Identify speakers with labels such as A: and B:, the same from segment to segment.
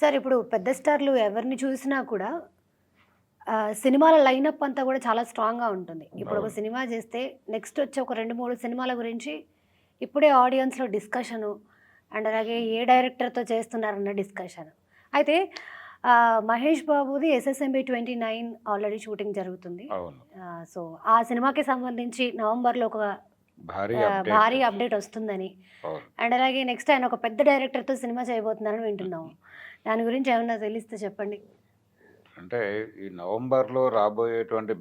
A: Sir ఇప్పుడు పెద్ద స్టార్‌లు ఎవరిని చూసినా కూడా సినిమాల లైనప్ అంతా కూడా చాలా స్ట్రాంగ్‌గా ఉంటుంది. ఇప్పుడు ఒక
B: అవును.
A: సినిమా చేస్తే నెక్స్ట్ వచ్చే ఒక 2, 3 సినిమాల గురించి ఇప్పుడే ఆడియన్స్‌లో డిస్కషను అండ్ అలాగే ఏ డైరెక్టర్‌తో చేస్తున్నారన్న డిస్కషన్. అయితే 'మహేష్ బాబుది' 'ఎస్ఎస్ఎంబీ 29' ఆల్రెడీ షూటింగ్ జరుగుతుంది.
B: అవును.
A: సో, ఆ సినిమాకి సంబంధించి నవంబర్‌లో ఒక
B: భారీ అప్‌డేట్.
A: భారీ అప్డేట్ వస్తుందని.
B: అవును.
A: అండ్ అలాగే నెక్స్ట్ ఆయన ఒక పెద్ద డైరెక్టర్‌తో సినిమా చేయబోతున్నారని వింటున్నాము. దాని గురించి ఏమన్నా తెలిస్తే చెప్పండి?
B: అంటే ఈ నవంబర్‌లో రాబోయేటువంటి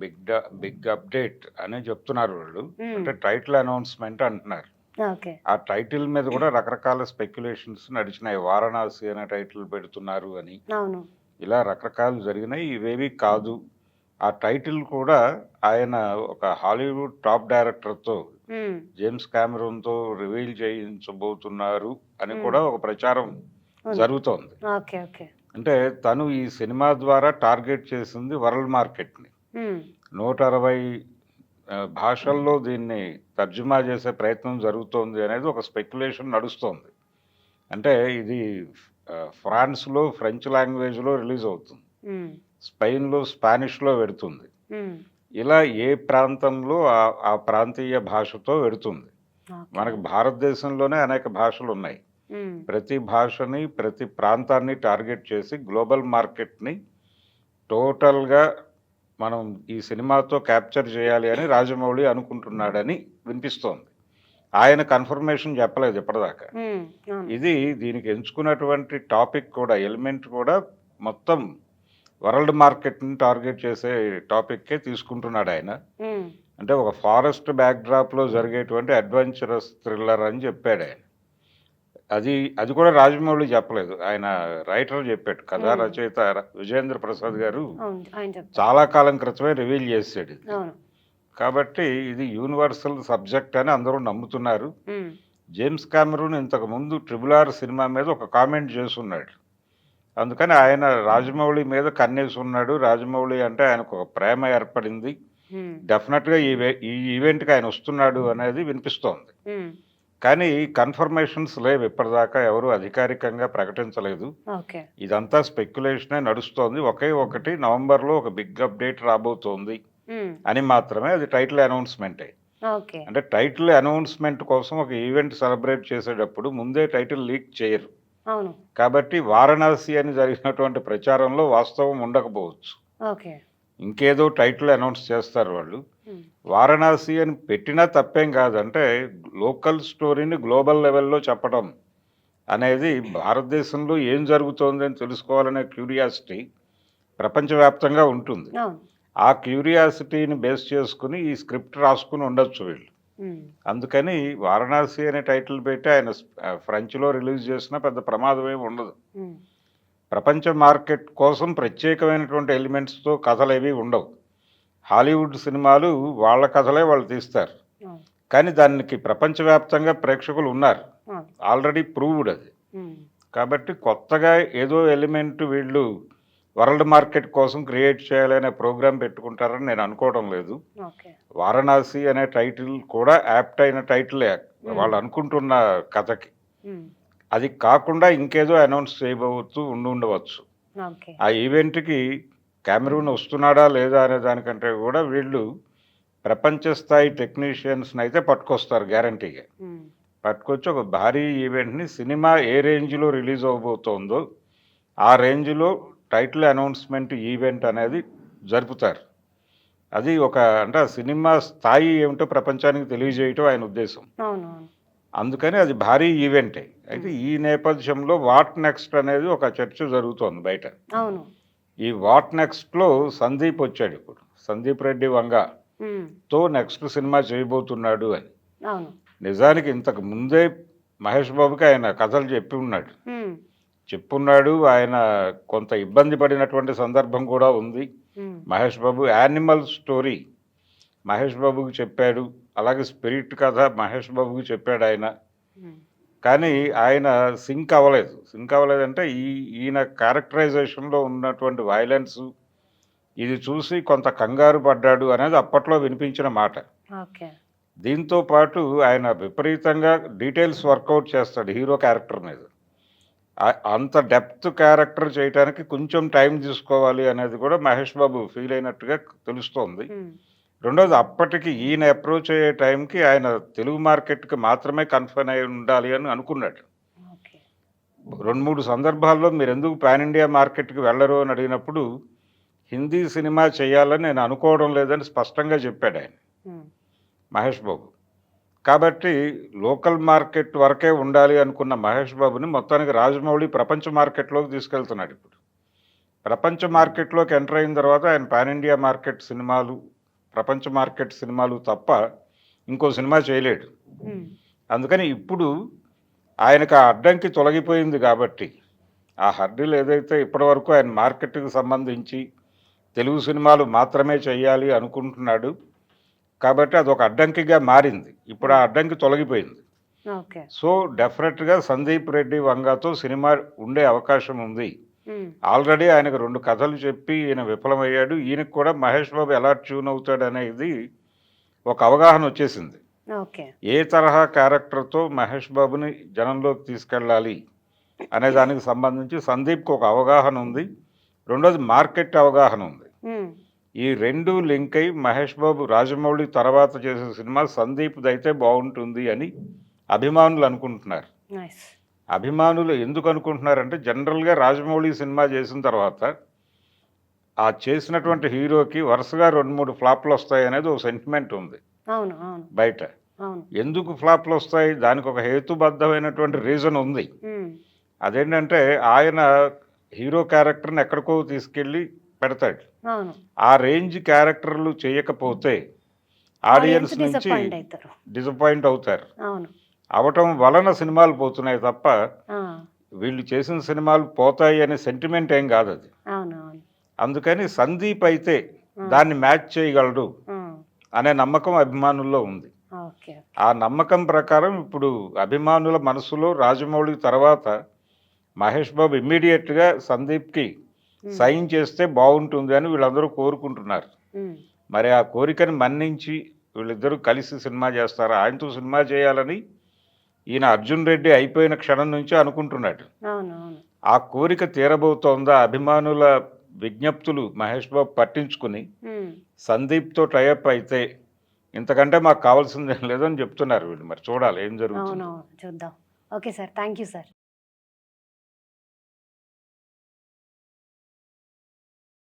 B: బిగ్ అప్‌డేట్ అని చెప్తున్నారు వాళ్ళు.
A: హ్మ్.
B: అంటే టైటిల్ అనౌన్స్‌మెంట్ అంటున్నారు.
A: ఓకే.
B: ఆ టైటిల్ మీద కూడా రకరకాల స్పెక్యులేషన్స్ నడిచినాయి. 'వారణాసి' అనే టైటిల్ పెడుతున్నారు అని.
A: అవును.
B: ఇలా రకరకాలు జరిగినాయి. ఇవేవి కాదు. ఆ టైటిల్ కూడా ఆయన ఒక హాలీవుడ్ టాప్ డైరెక్టర్‌తో
A: హ్మ్.
B: జేమ్స్ కామెరూన్‌తో రివీల్ చేయించబోతున్నారు అని
A: హ్మ్.
B: కూడా ఒక ప్రచారం
A: ఉంది.
B: జరుగుతోంది.
A: ఓకే. ఓకే.
B: అంటే తను ఈ సినిమా ద్వారా టార్గెట్ చేసింది వరల్డ్ మార్కెట్‌ని.
A: హ్మ్.
B: 160 భాషల్లో దీన్ని తర్జుమా చేసే ప్రయత్నం జరుగుతోంది అనేది ఒక స్పెక్యులేషన్ నడుస్తోంది. అంటే ఇది ఫ్రాన్స్‌లో ఫ్రెంచ్ లాంగ్వేజ్‌లో రిలీజ్ అవుతుంది.
A: హ్మ్.
B: స్పెయిన్‌లో స్పానిష్‌లో వెడుతుంది.
A: హ్మ్.
B: ఇలా ఏ ప్రాంతంలో ఆ ప్రాంతీయ భాషతో వెడుతుంది.
A: ఓకే.
B: మనకు భారతదేశంలోనే అనేక భాషలున్నాయి.
A: హ్మ్.
B: ప్రతి భాషని, ప్రతి ప్రాంతాన్ని టార్గెట్ చేసి గ్లోబల్ మార్కెట్‌ని టోటల్‌గా మనం ఈ సినిమాతో క్యాప్చర్ చేయాలి అని రాజమౌళి అనుకుంటున్నాడని వినిపిస్తోంది. ఆయన కన్ఫర్మేషన్ చెప్పలేదు ఇప్పటిదాకా.
A: హ్మ్. అవును.
B: ఇది దీనికి ఎంచుకున్నటువంటి టాపిక్ కూడా ఎలిమెంట్ కూడా మొత్తం వరల్డ్ మార్కెట్‌ని టార్గెట్ చేసే టాపిక్కే తీసుకుంటున్నాడాయన.
A: హ్మ్.
B: అంటే ఒక ఫారెస్ట్ బ్యాక్‌డ్రాప్‌లో జరిగేటువంటి అడ్వెంచరస్ థ్రిల్లర్ అని చెప్పాడాయన. అది అది కూడా రాజమౌళి చెప్పలేదు. ఆయన రైటర్ చెప్పాడు. కథా
A: హ్మ్.
B: రచయిత విజయేంద్ర ప్రసాద్ గారు
A: అవును. ఆయన చెప్తారు.
B: చాలా కాలం క్రితమే రివీల్ చేసాడిది.
A: అవును.
B: కాబట్టి ఇది యూనివర్సల్ సబ్జెక్ట్ అని అందరూ నమ్ముతున్నారు.
A: హ్మ్.
B: జేమ్స్ కామెరూన్ ఇంతకుముందు 'ట్రిపుల్ ఆర్' సినిమా మీద ఒక కామెంట్ చేసున్నాడు. అందుకని ఆయన రాజమౌళి మీద కన్నేసున్నాడు. రాజమౌళి అంటే ఆయనకు ఒక ప్రేమ ఏర్పడింది.
A: హ్మ్.
B: డెఫినిట్‌గా ఈ ఈవెంట్‌కి ఆయన వస్తున్నాడు అనేది వినిపిస్తోంది.
A: హ్మ్.
B: కానీ కన్ఫర్మేషన్స్ లేవు ఇప్పటిదాకా ఎవరు అధికారికంగా ప్రకటించలేదు.
A: ఓకే.
B: ఇదంతా స్పెక్యులేషనే నడుస్తోంది. ఒకే ఒకటి నవంబర్‌లో ఒక బిగ్ అప్డేట్ రాబోతోంది
A: హ్మ్.
B: అని మాత్రమే అది టైటిల్ అనౌన్స్‌మెంటే.
A: ఓకే.
B: అంటే టైటిల్ అనౌన్స్‌మెంట్ కోసం ఒక ఈవెంట్ సెలబ్రేట్ చేసేటప్పుడు ముందే టైటిల్ లీక్ చేయరు.
A: అవును.
B: కాబట్టి 'వారణాసి' అని జరిగినటువంటి ప్రచారంలో వాస్తవం ఉండకపోవచ్చు.
A: ఓకే.
B: ఇంకేదో టైటిల్ అనౌన్స్ చేస్తారు వాళ్ళు.
A: హ్మ్.
B: 'వారణాసి' అని పెట్టినా తప్పేం కాదు. అంటే లోకల్ స్టోరీని గ్లోబల్ లెవెల్‌లో చెప్పడం అనేది భారతదేశంలో ఏం జరుగుతోంది అని తెలుసుకోవాలనే క్యూరియాసిటీ ప్రపంచవ్యాప్తంగా ఉంటుంది.
A: అవును.
B: ఆ క్యూరియాసిటీని బేస్ చేసుకొని ఈ స్క్రిప్ట్ రాసుకొని ఉండొచ్చు వీళ్ళు.
A: హ్మ్.
B: అందుకని 'వారణాసి' అనే టైటిల్ పెట్టి ఆయన ఫ్రెంచ్‌లో రిలీజ్ చేసినా పెద్ద ప్రమాదం ఏమి ఉండదు.
A: హ్మ్.
B: ప్రపంచ మార్కెట్ కోసం ప్రత్యేకమైనటువంటి ఎలిమెంట్స్‌తో కథలేవి ఉండవు. హాలీవుడ్ సినిమాలు వాళ్ళ కథలే వాళ్ళు తీస్తారు.
A: అవును.
B: కానీ దానికి ప్రపంచవ్యాప్తంగా ప్రేక్షకులు ఉన్నారు.
A: అవును.
B: ఆల్రెడీ ప్రూవ్డ్ అది.
A: హ్మ్.
B: కాబట్టి కొత్తగా ఏదో ఎలిమెంట్ వీళ్ళు వరల్డ్ మార్కెట్ కోసం క్రియేట్ చేయాలనే ప్రోగ్రామ్ పెట్టుకుంటారని నేను అనుకోవడం లేదు.
A: ఓకే.
B: 'వారణాసి' అనే టైటిల్ కూడా యాప్ట్ అయిన టైటిలే
A: హ్మ్.
B: వాళ్ళు అనుకుంటున్న కథకి.
A: హ్మ్.
B: అది కాకుండా ఇంకేదో అనౌన్స్ చేయబోతూ ఉండుండవచ్చు.
A: ఓకే.
B: ఆ ఈవెంట్‌కి కామెరూన్ వస్తున్నాడా? లేదా? అనే దానికంటే గూడా వీళ్ళు ప్రపంచ స్థాయి టెక్నీషియన్స్‌నయితే పట్టుకొస్తారు గ్యారంటీగా.
A: హ్మ్.
B: పట్టుకొచ్చి ఒక భారీ ఈవెంట్‌ని సినిమా ఏ రేంజ్‌లో రిలీజ్ అవ్వబోతోందో, ఆ రేంజ్‌లో టైటిల్ అనౌన్స్‌మెంట్ ఈవెంట్ అనేది జరుపుతారు. అది ఒక అంటే ఆ సినిమా స్థాయి ఏమిటో ప్రపంచానికి తెలియజేయటం ఆయన ఉద్దేశం.
A: అవునవును.
B: అందుకని అది భారీ ఈవెంటే. అయితే
A: హ్మ్.
B: ఈ నేపథ్యంలో వాట్ నెక్స్ట్ అనేది ఒక చర్చ జరుగుతోంది బయట.
A: అవును.
B: ఈ వాట్ నెక్స్ట్‌లో సందీప్ వచ్చాడిప్పుడు. 'సందీప్ రెడ్డి
A: హ్మ్.
B: వంగ'తో నెక్స్ట్ సినిమా చేయబోతున్నాడు అని.
A: అవును.
B: నిజానికి ఇంతకు ముందే మహేష్ బాబుకి ఆయన కథలు చెప్పి ఉన్నాడు.
A: హ్మ్.
B: చెప్పున్నాడు. ఆయన కొంత ఇబ్బంది పడినటువంటి సందర్భం కూడా ఉంది.
A: హ్మ్.
B: మహేష్ బాబు 'యానిమల్' స్టోరీ మహేష్ బాబుకి చెప్పాడు. అలాగే 'స్పిరిట్' కథ మహేష్ బాబుకి చెప్పాడాయన.
A: హ్మ్.
B: కానీ ఆయన సింక్ అవ్వలేదు. సింక్ అవ్వలేదంటే ఈయన క్యారెక్టరైజేషన్‌లో ఉన్నటువంటి వయలెన్సు ఇది చూసి కొంత కంగారు పడ్డాడు అనేది అప్పట్లో వినిపించిన మాట.
A: ఓకే.
B: దీంతో పాటు ఆయన విపరీతంగా డీటెయిల్స్ వర్కౌట్ చేస్తాడు హీరో క్యారెక్టర్ మీద. అంత డెప్త్ క్యారెక్టర్ చేయటానికి కొంచెం టైం తీసుకోవాలి అనేది కూడా మహేష్ బాబు ఫీల్ అయినట్టుగా తెలుస్తోంది. రెండోది అప్పటికి ఈయన అప్రోచ్ అయ్యే టైంకి ఆయన తెలుగు మార్కెట్‌కి మాత్రమే కన్ఫైన్ అయి ఉండాలి అని అనుకున్నాడు.
A: ఓకే.
B: 2, 3 సందర్భాల్లో మీరెందుకు పాన్ ఇండియా మార్కెట్‌కి వెళ్లరు అని అడిగినప్పుడు, హిందీ సినిమా చేయాలని నేను అనుకోవడం లేదని స్పష్టంగా చెప్పాడాయన
A: హ్మ్.
B: మహేష్ బాబు. కాబట్టి లోకల్ మార్కెట్ వరకే ఉండాలి అనుకున్న మహేష్ బాబుని మొత్తానికి రాజమౌళి ప్రపంచ మార్కెట్‌లోకి తీసుకెళ్తున్నాడిప్పుడు. ప్రపంచ మార్కెట్‌లోకి ఎంటర్ అయిన తర్వాత ఆయన పాన్ ఇండియా మార్కెట్ సినిమాలు, ప్రపంచ మార్కెట్ సినిమాలు తప్ప ఇంకో సినిమా చేయలేడు.
A: హ్మ్.
B: అందుకని ఇప్పుడు ఆయనకు ఆ అడ్డంకి తొలగిపోయింది కాబట్టి, ఆ హర్డిల్ ఏదైతే ఇప్పటివరకు ఆయన మార్కెట్‌కి సంబంధించి తెలుగు సినిమాలు మాత్రమే చేయాలి అనుకుంటున్నాడు. కాబట్టి అదొక అడ్డంకిగా మారింది. ఇప్పుడు ఆ అడ్డంకి తొలగిపోయింది.
A: ఓకే.
B: సో, డెఫినెట్‌గా 'సందీప్ రెడ్డి వంగ'తో సినిమా ఉండే అవకాశం ఉంది.
A: హ్మ్.
B: ఆల్రెడీ ఆయనకు 2 కథలు చెప్పి ఈయన విఫలమయ్యాడు. ఈయనకు కూడా మహేష్ బాబు ఎలా ట్యూన్ అవుతాడనేది ఒక అవగాహన వచ్చేసింది.
A: ఓకే.
B: ఏ తరహా క్యారెక్టర్‌తో మహేష్ బాబుని జనంలోకి తీసుకెళ్ళాలి అనే దానికి సంబంధించి సందీప్‌కి ఒక అవగాహన ఉంది. రెండోది మార్కెట్ అవగాహన ఉంది.
A: హ్మ్.
B: ఈ 2 లింక్ అయ్యి మహేష్ బాబు రాజమౌళి తర్వాత చేసే సినిమా సందీప్‌దయితే బావుంటుంది అని అభిమానులు అనుకుంటున్నారు.
A: నైస్.
B: అభిమానులు ఎందుకు అనుకుంటున్నారంటే జనరల్‌గా రాజమౌళి సినిమా చేసిన తర్వాత ఆ చేసినటువంటి హీరోకి వరుసగా 2, 3 ఫ్లాపులొస్తాయనేది ఒక సెంటిమెంట్ ఉంది
A: అవును. అవును.
B: బయట.
A: అవును.
B: ఎందుకు ఫ్లాపులొస్తాయి? దానికొక హేతుబద్ధమైనటువంటి రీజన్ ఉంది.
A: హ్మ్.
B: అదేంటంటే ఆయన హీరో క్యారెక్టర్‌ని ఎక్కడికో తీసుకెళ్ళి పెడతాడు.
A: అవును.
B: ఆ రేంజ్ క్యారెక్టర్‌లు చేయకపోతే
A: ఆడియన్స్
B: ఆడియన్స్ నుంచి
A: డిసప్పాయింట్ అయితారు.
B: డిసప్పాయింట్ అవుతారు.
A: అవును.
B: అవ్వటం వలన సినిమాలు పోతున్నాయి తప్ప,
A: ఆ!
B: వీళ్ళు చేసిన సినిమాలు పోతాయి అనే సెంటిమెంట్ ఏం కాదది.
A: అవునవును.
B: అందుకని సందీప్ అయితే
A: ఆ!
B: దాన్ని మ్యాచ్ చేయగలడు
A: ఆ!
B: అనే నమ్మకం అభిమానుల్లో ఉంది.
A: ఓకే.
B: ఆ నమ్మకం ప్రకారం ఇప్పుడు అభిమానుల మనసులో రాజమౌళి తర్వాత మహేష్ బాబు ఇమ్మీడియేట్‌గా సందీప్‌కి
A: హ్మ్.
B: సైన్ చేస్తే బావుంటుంది అని వీళ్ళందరూ కోరుకుంటున్నారు.
A: హ్మ్.
B: మరి ఆ కోరికని మన్నించి వీళ్ళిద్దరూ కలిసి సినిమా చేస్తారా? ఆయనతో సినిమా చేయాలని ఈయన 'అర్జున్ రెడ్డి' అయిపోయిన క్షణం నుంచే అనుకుంటున్నాడు.
A: అవునవును.
B: ఆ కోరిక తీరబోతోందా? అభిమానుల విజ్ఞప్తులు మహేష్ బాబు పట్టించుకుని
A: హ్మ్.
B: సందీప్‌తో టై అప్ అయితే ఇంతకంటే మాకు కావాల్సిందేం లేదని చెప్తున్నారు వీళ్ళు. మరి చూడాలి ఏం జరుగుతుందో.
A: అవునవును. చూద్దాం. Okay sir. Thank you sir.